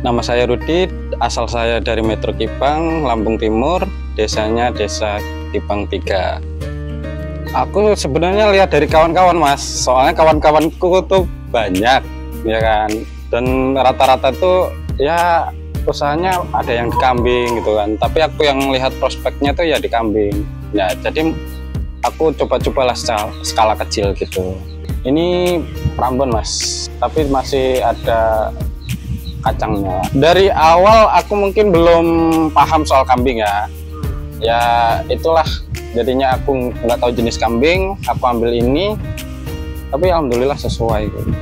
Nama saya Rudi, asal saya dari Metro Kipang, Lampung Timur, desanya Desa Kipang 3. Aku sebenarnya lihat dari kawan-kawan Mas, soalnya kawan-kawanku tuh banyak, ya kan. Dan rata-rata tuh ya usahanya ada yang di kambing gitu kan. Tapi aku yang lihat prospeknya tuh ya di kambing. Ya jadi aku coba-cobalah skala kecil gitu. Ini Prambon Mas, tapi masih ada kacangnya. Dari awal aku mungkin belum paham soal kambing ya. Ya itulah jadinya aku nggak tahu jenis kambing, aku ambil ini. Tapi alhamdulillah sesuai gitu.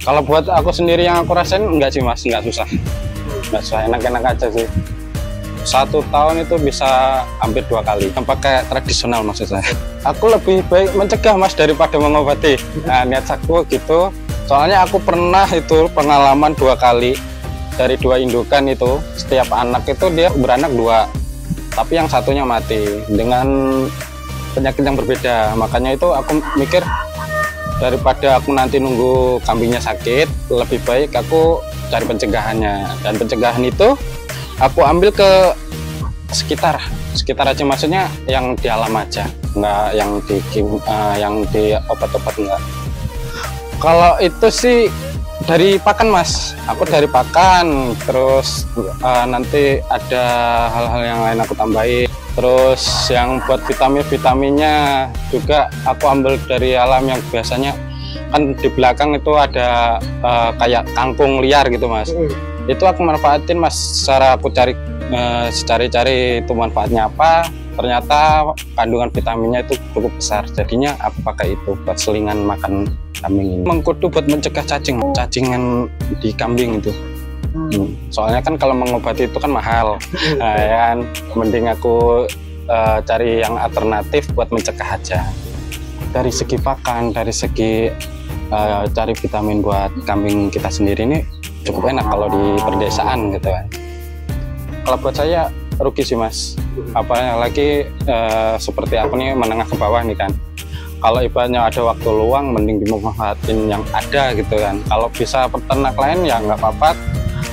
Kalau buat aku sendiri yang aku rasain enggak sih Mas, nggak susah. Nggak susah, enak-enak aja sih. 1 tahun itu bisa hampir 2 kali. Yang pakai tradisional maksud saya. Aku lebih baik mencegah Mas daripada mengobati. Nah, niat aku gitu. Soalnya aku pernah itu pengalaman 2 kali dari 2 indukan itu, setiap anak itu dia beranak 2, tapi yang satunya mati dengan penyakit yang berbeda. Makanya itu aku mikir daripada aku nanti nunggu kambingnya sakit, lebih baik aku cari pencegahannya. Dan pencegahan itu aku ambil ke sekitar aja, maksudnya yang di alam aja, nggak yang di obat-obat enggak. Kalau itu sih dari pakan Mas, aku dari pakan, terus nanti ada hal-hal yang lain aku tambahin. Terus yang buat vitaminnya juga aku ambil dari alam, yang biasanya kan di belakang itu ada kayak kangkung liar gitu Mas. Itu aku manfaatin Mas, cara aku cari itu manfaatnya apa. Ternyata kandungan vitaminnya itu cukup besar, jadinya aku pakai itu buat selingan makan kambing ini. Mengkudu buat mencegah cacingan di kambing itu. Soalnya kan kalau mengobati itu kan mahal. Nah, ya kan, mending aku cari yang alternatif buat mencegah aja. Dari segi pakan, dari segi cari vitamin buat kambing kita sendiri ini cukup enak kalau di perdesaan gitu kan. Kalau buat saya rugi sih Mas, apalagi seperti aku nih menengah ke bawah nih kan. Kalau ibaratnya ada waktu luang, mending dimanfaatin yang ada gitu kan. Kalau bisa peternak lain ya nggak apa-apa,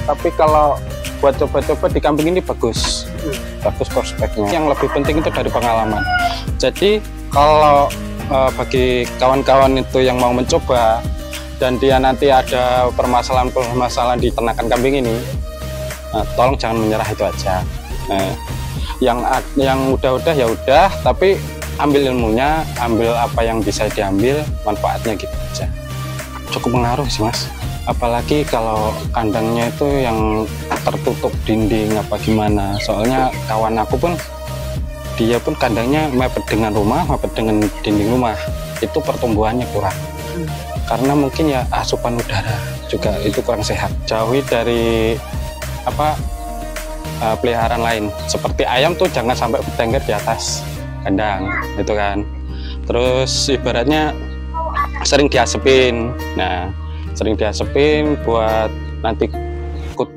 tapi kalau buat coba-coba di kambing ini bagus prospeknya. Yang lebih penting itu dari pengalaman. Jadi kalau bagi kawan-kawan itu yang mau mencoba dan dia nanti ada permasalahan di ternakan kambing ini, tolong jangan menyerah itu aja. Yang udah ya udah, tapi ambil ilmunya, ambil apa yang bisa diambil manfaatnya gitu aja. Cukup mengaruh sih Mas, apalagi kalau kandangnya itu yang tertutup dinding apa gimana. Soalnya kawan aku pun, dia pun kandangnya mepet dengan dinding rumah, itu pertumbuhannya kurang. Karena mungkin ya asupan udara juga itu kurang sehat. Jauhi dari peliharaan lain, seperti ayam tuh jangan sampai bertengger di atas kandang gitu kan. Terus ibaratnya sering diasepin. Nah, sering diasepin buat nanti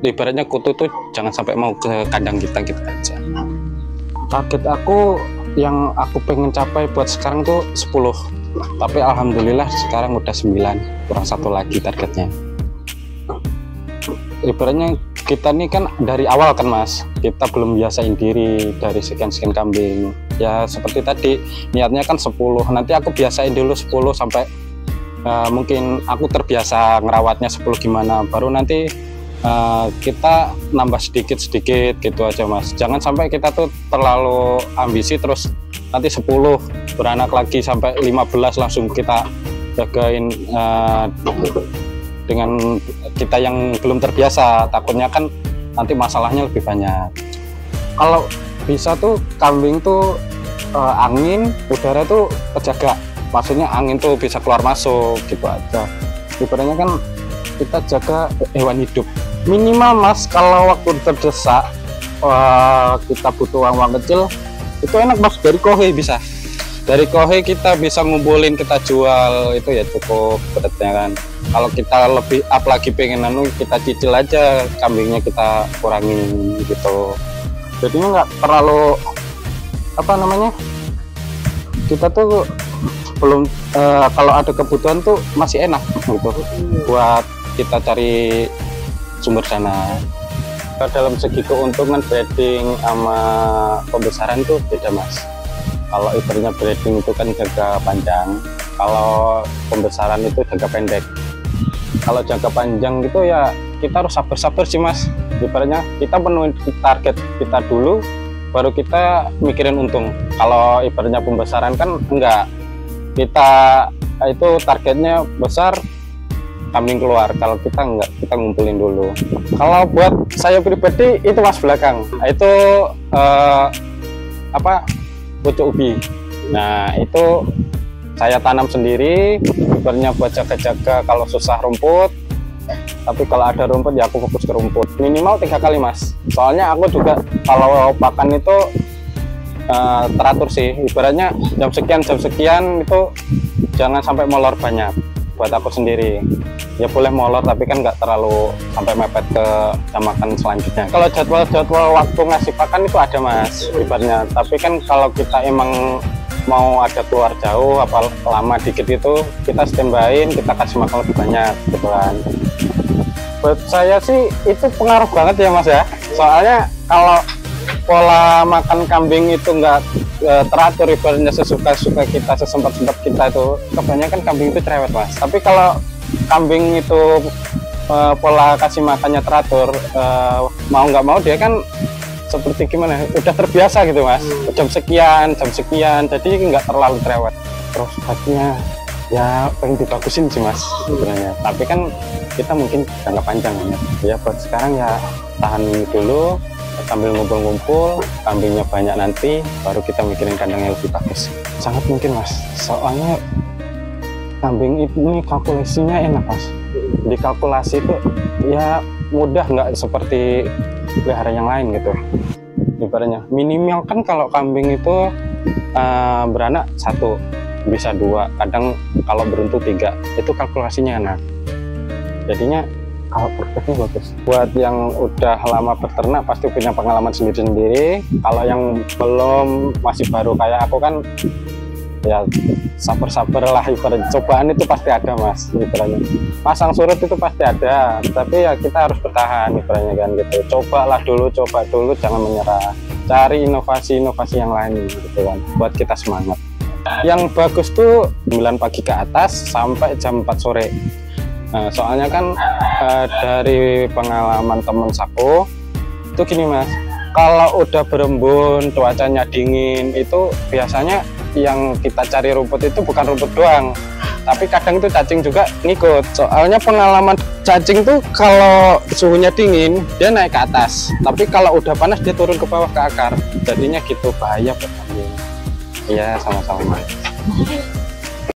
ibaratnya kutu tuh jangan sampai mau ke kandang kita gitu aja. Target aku yang aku pengen capai buat sekarang tuh 10, tapi alhamdulillah sekarang udah 9, kurang 1 lagi targetnya. Ibaratnya kita nih kan dari awal kan Mas, kita belum biasain diri dari sekian kambing. Ya seperti tadi, niatnya kan 10, nanti aku biasain dulu 10 sampai mungkin aku terbiasa ngerawatnya 10 gimana, baru nanti kita nambah sedikit-sedikit gitu aja Mas. Jangan sampai kita tuh terlalu ambisi terus nanti 10 beranak lagi sampai 15 langsung kita jagain dengan kita yang belum terbiasa, takutnya kan nanti masalahnya lebih banyak. Kalau bisa tuh kambing tuh angin, udara tuh terjaga, maksudnya angin tuh bisa keluar masuk gitu aja. Ibaratnya kan kita jaga hewan hidup. Minimal Mas, kalau waktu terdesak kita butuh uang kecil, itu enak Mas, dari kohe bisa. Dari kohe kita bisa ngumpulin, kita jual, itu ya cukup beratnya kan. Kalau kita lebih apalagi pengen kita cicil aja kambingnya, kita kurangin gitu. Jadinya nggak terlalu kita tuh belum kalau ada kebutuhan tuh masih enak gitu buat kita cari sumber dana. Dalam segi keuntungan breeding sama pembesaran itu beda mas. Kalau ibaratnya breeding itu kan jangka panjang, kalau pembesaran itu jangka pendek. Kalau jangka panjang gitu ya kita harus sabar-sabar sih mas. Ibaratnya kita penuhin target kita dulu, baru kita mikirin untung. Kalau ibaratnya pembesaran kan enggak, kita itu targetnya besar, kambing keluar. Kalau kita enggak, kita ngumpulin dulu. Kalau buat saya pribadi itu mas belakang, itu pucuk ubi. Nah itu saya tanam sendiri, ibaratnya buat jaga-jaga kalau susah rumput. Tapi kalau ada rumput ya aku fokus ke rumput. Minimal 3 kali mas. Soalnya aku juga kalau pakan itu teratur sih. Ibaratnya jam sekian itu jangan sampai molor banyak. Buat aku sendiri ya boleh molor tapi kan nggak terlalu sampai mepet ke jam makan selanjutnya. Kalau jadwal waktu ngasih pakan itu ada mas ibaratnya, tapi kan kalau kita emang mau ada keluar jauh apa lama dikit itu kita standby-in, kita kasih makan lebih banyak gitu kan. Buat saya sih itu pengaruh banget ya mas ya, soalnya kalau pola makan kambing itu nggak teratur, ibaratnya sesuka-suka kita, sesempat-sempat kita, itu kebanyakan kambing itu cerewet mas. Tapi kalau kambing itu pola kasih makannya teratur, mau nggak mau dia kan seperti gimana, udah terbiasa gitu mas. Jam sekian, jadi nggak terlalu cerewet. Terus hatinya ya pengen dibagusin sih mas sebenarnya, tapi kan kita mungkin jangka panjang ya. Buat sekarang ya tahan dulu sambil ngumpul-ngumpul, kambingnya banyak nanti baru kita mikirin kandang yang lebih bagus. Sangat mungkin mas, soalnya kambing ini kalkulasinya enak mas. Di kalkulasi itu ya mudah, nggak seperti pelihara yang lain gitu. Ibaratnya minimal kan kalau kambing itu beranak 1, bisa 2, kadang kalau beruntung 3, itu kalkulasinya enak. Jadinya kalau produknya bagus. Buat yang udah lama beternak pasti punya pengalaman sendiri-sendiri. Kalau yang belum, masih baru kayak aku kan ya sabar-sabar lah, ibarat cobaan itu pasti ada mas ibaratnya. Pasang surut itu pasti ada, tapi ya kita harus bertahan ibaratnya kan gitu. Coba dulu, jangan menyerah, cari inovasi-inovasi yang lain gitu kan, buat kita semangat. Yang bagus tuh 9 pagi ke atas sampai jam 4 sore. Nah, soalnya kan dari pengalaman temen aku itu gini mas, kalau udah berembun, cuacanya dingin, itu biasanya yang kita cari rumput itu bukan rumput doang, tapi kadang itu cacing juga ngikut. Soalnya pengalaman cacing tuh kalau suhunya dingin dia naik ke atas, tapi kalau udah panas dia turun ke bawah ke akar. Jadinya gitu, bahaya buat kambing. Iya, sama-sama mas.